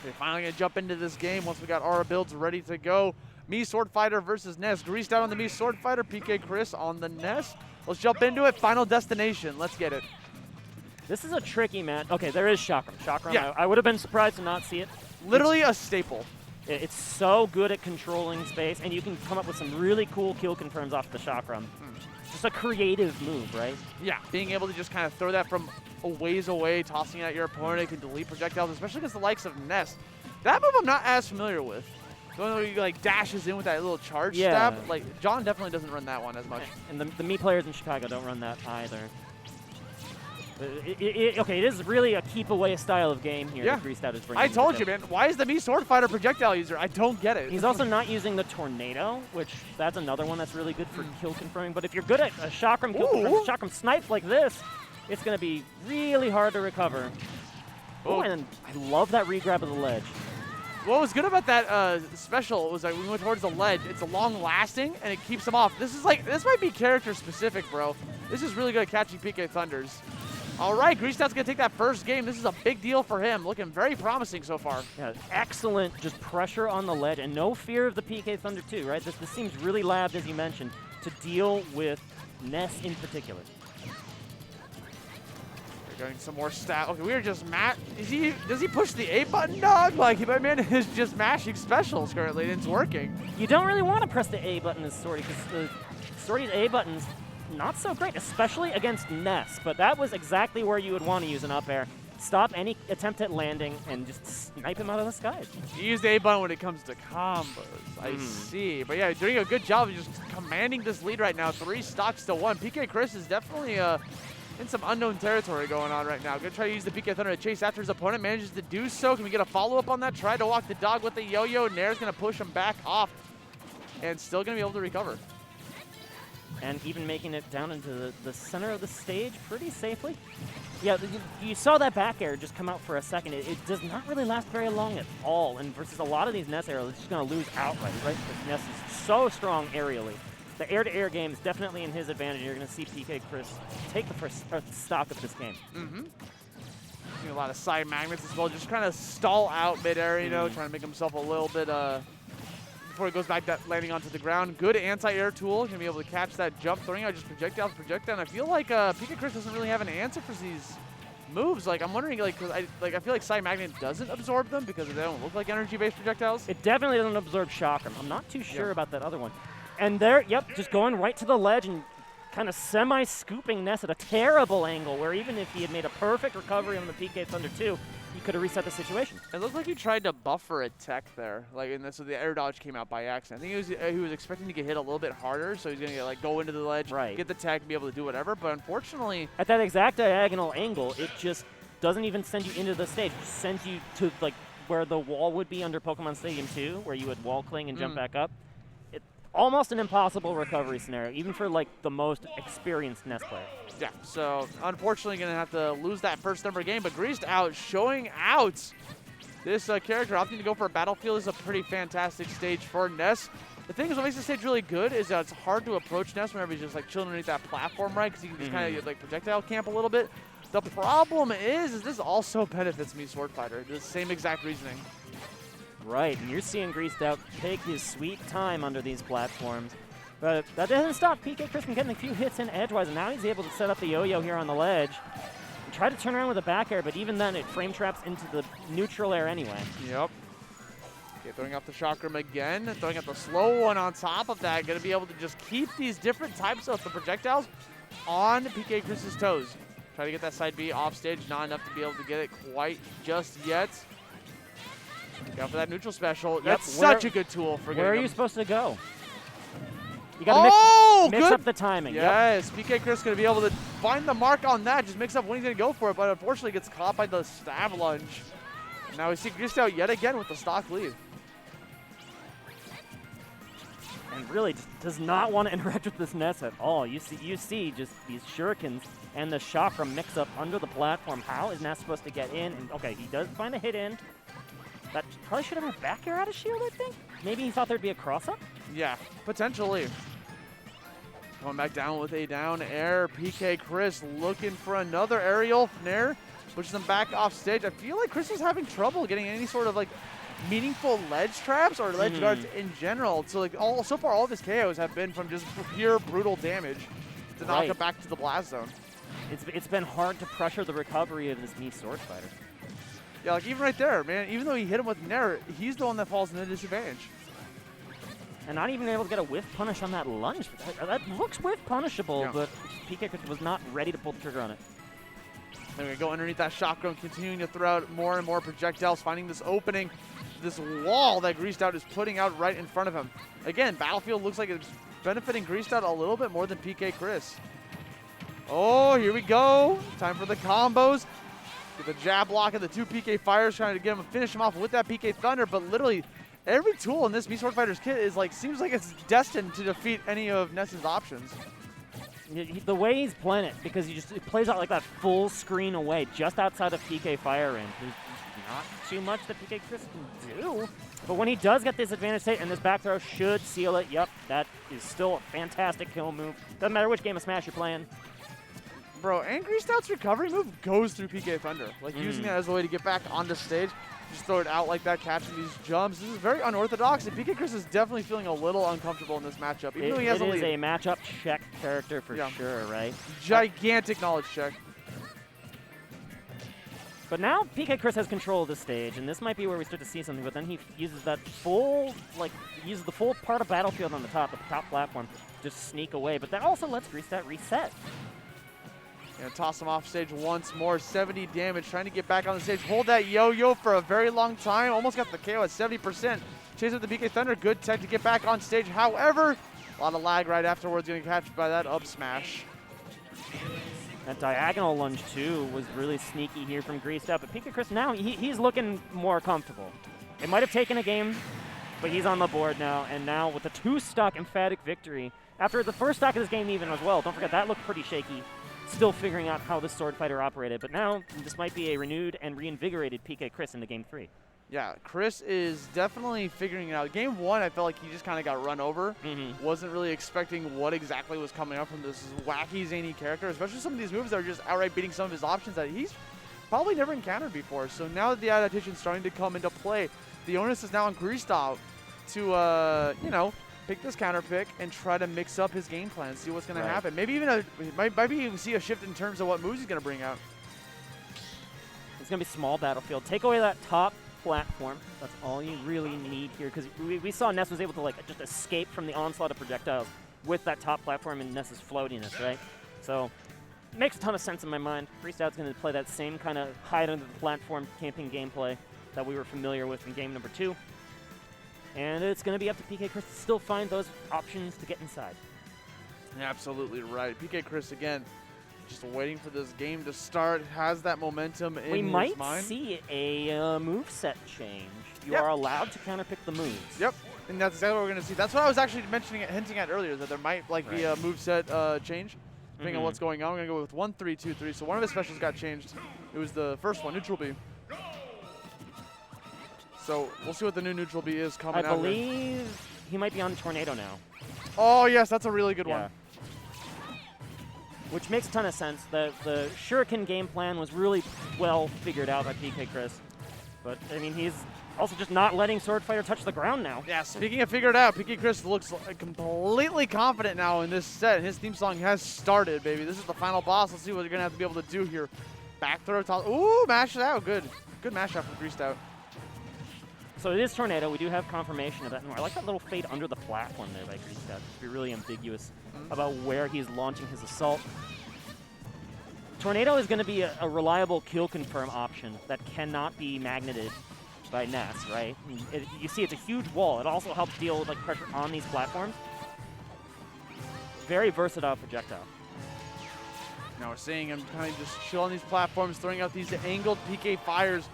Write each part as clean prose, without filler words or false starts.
We're finally going to jump into this game once we got our builds ready to go. Mii Swordfighter versus Ness. GreasedOut on the Mii Swordfighter, PkChris on the Ness. Let's jump into it. Final destination. Let's get it. This is a tricky match. Okay, there is Chakram. Chakram, Yeah. I would have been surprised to not see it. Literally a staple. It's so good at controlling space, and you can come up with some really cool kill confirms off the Chakram. Just a creative move, right? Yeah, being able to just kind of throw that from a ways away, tossing it at your opponent, can delete projectiles, especially against the likes of Ness. That move I'm not as familiar with. The one where he like dashes in with that little charge stab. Like John definitely doesn't run that one as much. And the Mii players in Chicago don't run that either. Okay, it is really a keep away style of game here that GreasedOut is bringing. I told you, man. Why is the Mii Swordfighter projectile user? I don't get it. He's also not using the Tornado, which that's another one that's really good for kill confirming. But if you're good at a Chakram kill confirming, Chakram snipes like this, it's going to be really hard to recover. Oh, and I love that regrab of the ledge. What was good about that special was like when we went towards the ledge, it's a long lasting and it keeps him off. This might be character specific, bro. This is really good at catching PK Thunders. All right, GreasedOut's going to take that first game. This is a big deal for him. Looking very promising so far. Yeah, excellent just pressure on the ledge and no fear of the PK Thunder too, right? This seems really labbed, as you mentioned, to deal with Ness in particular. We're getting some more stat. Okay, we are just does he push the A button, dog? Like, my man is just mashing specials currently and it's working. You don't really want to press the A button as Sorty because Sorty's A button's not so great, especially against Ness, but that was exactly where you would want to use an up air. Stop any attempt at landing and just snipe him out of the skies. You use the A button when it comes to combos. I see. But yeah, doing a good job of just commanding this lead right now. 3 stocks to 1. PkChris is definitely in some unknown territory going on right now. Gonna try to use the PK Thunder to chase after his opponent. Manages to do so. Can we get a follow-up on that? Try to walk the dog with the yo-yo. Nair's gonna push him back off and still gonna be able to recover. And even making it down into the center of the stage pretty safely. Yeah, you saw that back air just come out for a second. It does not really last very long at all. And versus a lot of these Ness arrows, it's just going to lose outright, right? Because Ness is so strong aerially. The air-to-air game is definitely in his advantage. You're going to see PkChris take the first stock of this game. A lot of side magnets as well. Just trying to stall out mid-air, you know, trying to make himself a little bit before he goes back landing onto the ground. Good anti-air tool. Going to be able to catch that jump, throwing out just projectile. And I feel like PkChris doesn't really have an answer for these moves. Like, I'm wondering, like, cause I feel like side magnet doesn't absorb them because they don't look like energy-based projectiles. It definitely doesn't absorb Chakram. I'm not too sure about that other one. And there, just going right to the ledge and kind of semi-scooping Ness at a terrible angle where even if he had made a perfect recovery on the PK Thunder 2, he could have reset the situation. It looked like he tried to buffer a tech there, like, and so the air dodge came out by accident. I think he was expecting to get hit a little bit harder, so he's gonna go into the ledge, get the tech, and be able to do whatever. But unfortunately, at that exact diagonal angle, it just doesn't even send you into the stage. It sends you to like where the wall would be under Pokemon Stadium 2, where you would wall cling and jump back up. Almost an impossible recovery scenario, even for like the most experienced Ness player. Yeah, so unfortunately going to have to lose that first number game, but GreasedOut showing out this character opting to go for a battlefield. Is a pretty fantastic stage for Ness. The thing is what makes the stage really good is that it's hard to approach Ness whenever he's just like chilling underneath that platform, right? Because you can just kind of like projectile camp a little bit. The problem is this also benefits Mii Swordfighter. The same exact reasoning. Right, and you're seeing GreasedOut take his sweet time under these platforms. But that doesn't stop PkChris from getting a few hits in edgewise, and now he's able to set up the yo-yo here on the ledge. And try to turn around with a back air, but even then it frame traps into the neutral air anyway. Yep. Okay, throwing out the Chakram again, throwing out the slow one on top of that. Going to be able to just keep these different types of the projectiles on PkChris's toes. Try to get that side B off stage, not enough to be able to get it quite just yet. Go for that neutral special. That's such a good tool for getting Where are you supposed to go? You got to mix up the timing. Yes, PkChris going to be able to find the mark on that, just mix up when he's going to go for it, but unfortunately gets caught by the stab lunge. And now we see GreasedOut yet again with the stock lead. And really just does not want to interact with this Ness at all. You see just these shurikens and the Chakram mix up under the platform. How is Ness supposed to get in? And okay, he does find a hit in. That probably should have had back air out of shield, I think. Maybe he thought there'd be a cross-up? Yeah, potentially. Going back down with a down air. PkChris looking for another aerial. Nair pushes him back off stage. I feel like Chris was having trouble getting any sort of like meaningful ledge traps or ledge guards in general. So like so far all of his KOs have been from just pure brutal damage to knock him back to the blast zone. It's been hard to pressure the recovery of this Mii Swordfighter. Yeah, like even right there, man, even though he hit him with Nair, he's the one that falls in the disadvantage. And not even able to get a whiff punish on that lunge. That looks whiff punishable, but PkChris was not ready to pull the trigger on it. Then we go underneath that shotgun, continuing to throw out more and more projectiles, finding this opening, this wall that GreasedOut is putting out right in front of him. Again, Battlefield looks like it's benefiting GreasedOut a little bit more than PkChris. Oh, here we go. Time for the combos. Get the jab block and the 2 PK fires, trying to get him, finish him off with that PK Thunder, but literally every tool in this Mii Swordfighter's kit is like, seems like it's destined to defeat any of Ness's options. The way he's playing it, because he plays out like that full screen away just outside of PK fire range. There's not too much that PkChris can do. But when he does get this advantage state, and this back throw should seal it, yep, that is still a fantastic kill move. Doesn't matter which game of Smash you're playing. Bro, and GreasedOut's recovery move goes through PK Thunder. Like using that as a way to get back onto stage. Just throw it out like that, catching these jumps. This is very unorthodox, and PkChris is definitely feeling a little uncomfortable in this matchup, even though he has a lead. It is a matchup check character for sure, right? Gigantic knowledge check. But now PkChris has control of the stage, and this might be where we start to see something, but then he uses that full, uses the full part of Battlefield on the top platform, just sneak away. But that also lets GreasedOut reset. Gonna toss him off stage once more, 70 damage, trying to get back on the stage. Hold that yo-yo for a very long time. Almost got the KO at 70%. Chase with the PK Thunder, good tech to get back on stage. However, a lot of lag right afterwards, gonna catch by that up smash. That diagonal lunge, too, was really sneaky here from GreasedOut. But PkChris now, he's looking more comfortable. It might have taken a game, but he's on the board now. And now with a 2-stock emphatic victory, after the first stock of this game even as well, don't forget that looked pretty shaky. Still figuring out how the Sword Fighter operated, but now this might be a renewed and reinvigorated PkChris into Game 3. Yeah, Chris is definitely figuring it out. Game 1, I felt like he just kind of got run over. Wasn't really expecting what exactly was coming up from this wacky, zany character, especially some of these moves that are just outright beating some of his options that he's probably never encountered before. So now that the adaptation is starting to come into play, the onus is now on GreasedOut to, you know, pick this counter pick and try to mix up his game plan, see what's going to happen. Maybe even maybe even see a shift in terms of what moves he's going to bring out. It's going to be small Battlefield. Take away that top platform. That's all you really need here, because we saw Ness was able to just escape from the onslaught of projectiles with that top platform and Ness's floatiness, right? So it makes a ton of sense in my mind. GreasedOut's going to play that same kind of hide under the platform camping gameplay that we were familiar with in game number 2. And it's going to be up to PkChris to still find those options to get inside. Absolutely right. PkChris, again, just waiting for this game to start, has that momentum in his mind. We might see a moveset change. You are allowed to counterpick the moves. Yep, and that's exactly what we're going to see. That's what I was actually hinting at earlier, that there might be a moveset change, depending on what's going on. We're going to go with 1-3-2-3. So one of his specials got changed. It was the first one, neutral B. So we'll see what the new neutral B is coming out. I believe he might be on Tornado now. Oh, yes, that's a really good one. Which makes a ton of sense. The Shuriken game plan was really well figured out by PkChris. But, I mean, he's also just not letting Swordfighter touch the ground now. Yeah, speaking of figured out, PkChris looks completely confident now in this set. His theme song has started, baby. This is the final boss. Let's see what you're going to have to be able to do here. Back throw, toss. Ooh, mash it out. Good. Good mash out from GreasedOut. So it is Tornado. We do have confirmation of that. I like that little fade under the platform there by GreasedOut. To be really ambiguous about where he's launching his assault. Tornado is going to be a reliable kill confirm option that cannot be magneted by Ness, right? You see it's a huge wall. It also helps deal with pressure on these platforms. Very versatile projectile. Now we're seeing him kind of just chill on these platforms, throwing out these angled PK fires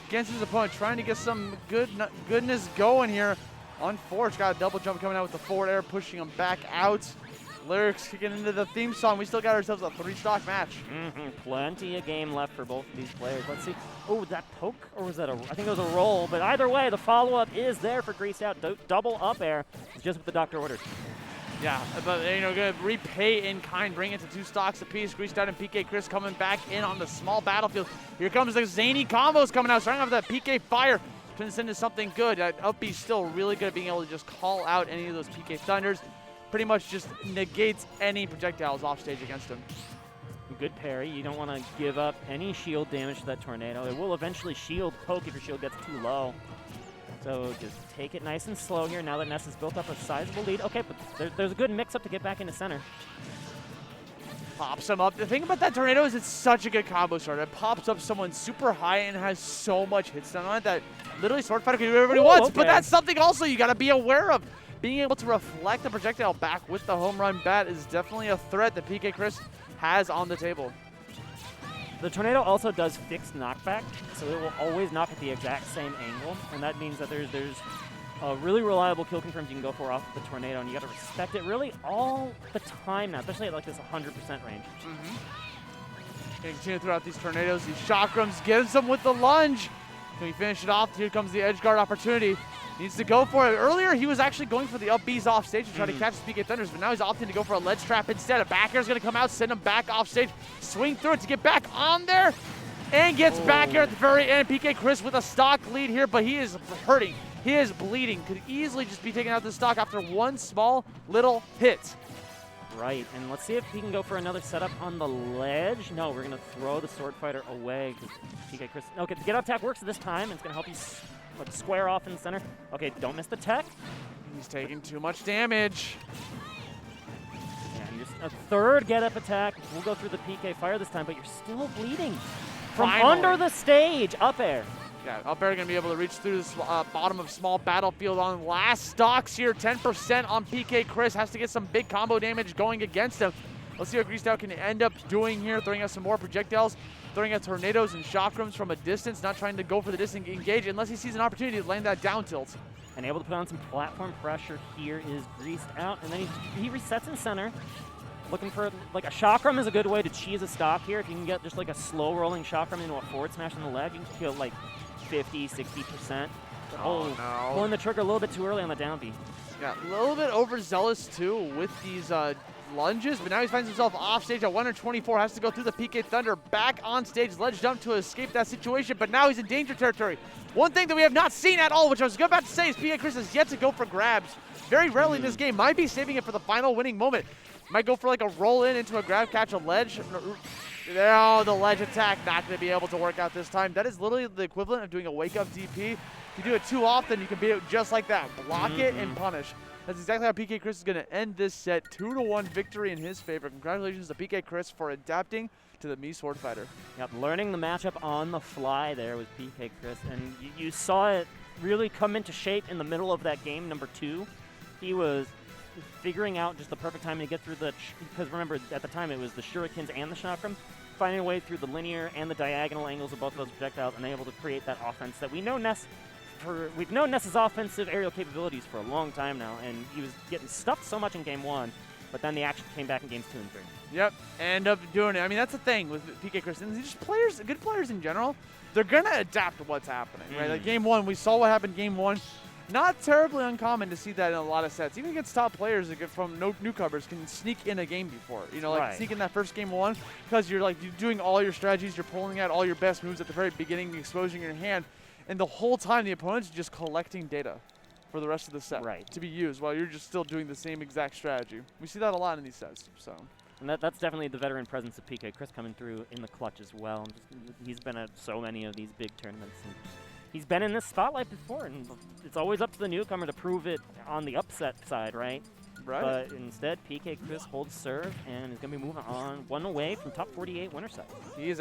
against his opponent, trying to get some goodness going here. Unfortunately, got a double jump coming out with the forward air, pushing him back out. Lyrics kicking into the theme song. We still got ourselves a 3-stock match. Plenty of game left for both of these players. Let's see. Oh, that poke? Or was that I think it was a roll. But either way, the follow-up is there for GreasedOut. Double up air. It's just what the doctor ordered. Yeah, but gonna repay in kind, bring it to 2 stocks apiece. GreasedOut and PkChris coming back in on the small battlefield. Here comes the zany combos coming out, starting off with that PK Fire. Turns into something good. Up B still really good at being able to just call out any of those PK Thunders. Pretty much just negates any projectiles off stage against him. Good parry. You don't want to give up any shield damage to that tornado. It will eventually shield poke if your shield gets too low. So just take it nice and slow here now that Ness has built up a sizable lead. Okay, but there's a good mix-up to get back into center. Pops him up. The thing about that tornado is it's such a good combo starter. It pops up someone super high and has so much hit stun on it that literally Swordfighter can do whatever he wants. Okay. But that's something also you got to be aware of. Being able to reflect the projectile back with the home run bat is definitely a threat that PkChris has on the table. The tornado also does fixed knockback, so it will always knock at the exact same angle, and that means that there's a really reliable kill confirms you can go for off the tornado, and you got to respect it really all the time now, especially at like this 100% range. Continue throughout these tornadoes. These chakrams gives him with the lunge. Can we finish it off? Here comes the edge guard opportunity. Needs to go for it. Earlier, he was actually going for the up Bs off stage to try to catch the PK Thunders, but now he's opting to go for a ledge trap instead. A back air is going to come out, send him back off stage, swing through it to get back on there, and gets back air at the very end. PkChris with a stock lead here, but he is hurting. He is bleeding. Could easily just be taking out the stock after one small little hit. Right, and let's see if he can go for another setup on the ledge. No, we're going to throw the Swordfighter away because PkChris. Okay, the get up attack works this time, and it's going to help you square off in the center. Okay, don't miss the tech. He's taking too much damage. Yeah, you're a third get up attack. We'll go through the PK Fire this time, but you're still bleeding from under the stage. Up air. Yeah, up air going to be able to reach through the bottom of small battlefield on last stocks here. 10% on PkChris. Has to get some big combo damage going against him. Let's see what GreasedOut can end up doing here, throwing out some more projectiles, throwing out tornadoes and chakrams from a distance, not trying to go for the disengage unless he sees an opportunity to land that down tilt. And able to put on some platform pressure here is GreasedOut, and then he resets in center. Looking for, like, a chakram is a good way to cheese a stock here. If you can get just like a slow rolling chakram into a forward smash on the ledge, you can kill like 50, 60%. Oh, no. Pulling the trigger a little bit too early on the down B. Yeah, a little bit overzealous too with these lunges, but now he finds himself off stage at 124, has to go through the PK Thunder, back on stage, ledge jump to escape that situation, but now he's in danger territory. One thing that we have not seen at all, which I was about to say, is PkChris has yet to go for grabs. Very rarely in this game, might be saving it for the final winning moment. Might go for like a roll in into a grab, catch a ledge. Oh, the ledge attack, not going to be able to work out this time. That is literally the equivalent of doing a wake up DP. If you do it too often, you can beat it just like that. Block it and punish. That's exactly how PkChris is going to end this set. 2-1 victory in his favor. Congratulations to PkChris for adapting to the Mii Swordfighter. Yep, learning the matchup on the fly there with PkChris, and you saw it really come into shape in the middle of that game, number 2. He was figuring out just the perfect timing to get through the, because remember, at the time it was the shurikens and the chakrams, finding a way through the linear and the diagonal angles of both of those projectiles and able to create that offense that we know we've known Ness's offensive aerial capabilities for a long time now, and he was getting stuffed so much in game 1, but then the action came back in games 2 and 3. Yep, end up doing it. I mean, that's the thing with PkChris, and just players, good players in general, they're going to adapt to what's happening, right? Like game 1, we saw what happened game 1. Not terribly uncommon to see that in a lot of sets. Even against top players from newcomers can sneak in a game before. You know, like sneak in that first game 1 because you're doing all your strategies, you're pulling out all your best moves at the very beginning, exposing your hand, and the whole time the opponent's just collecting data for the rest of the set to be used while you're just still doing the same exact strategy. We see that a lot in these sets. So. And that's definitely the veteran presence of PkChris coming through in the clutch as well. He's been at so many of these big tournaments. And he's been in this spotlight before, and it's always up to the newcomer to prove it on the upset side, right? Right. But instead, PkChris holds serve and is going to be moving on one away from top 48 winner set. He is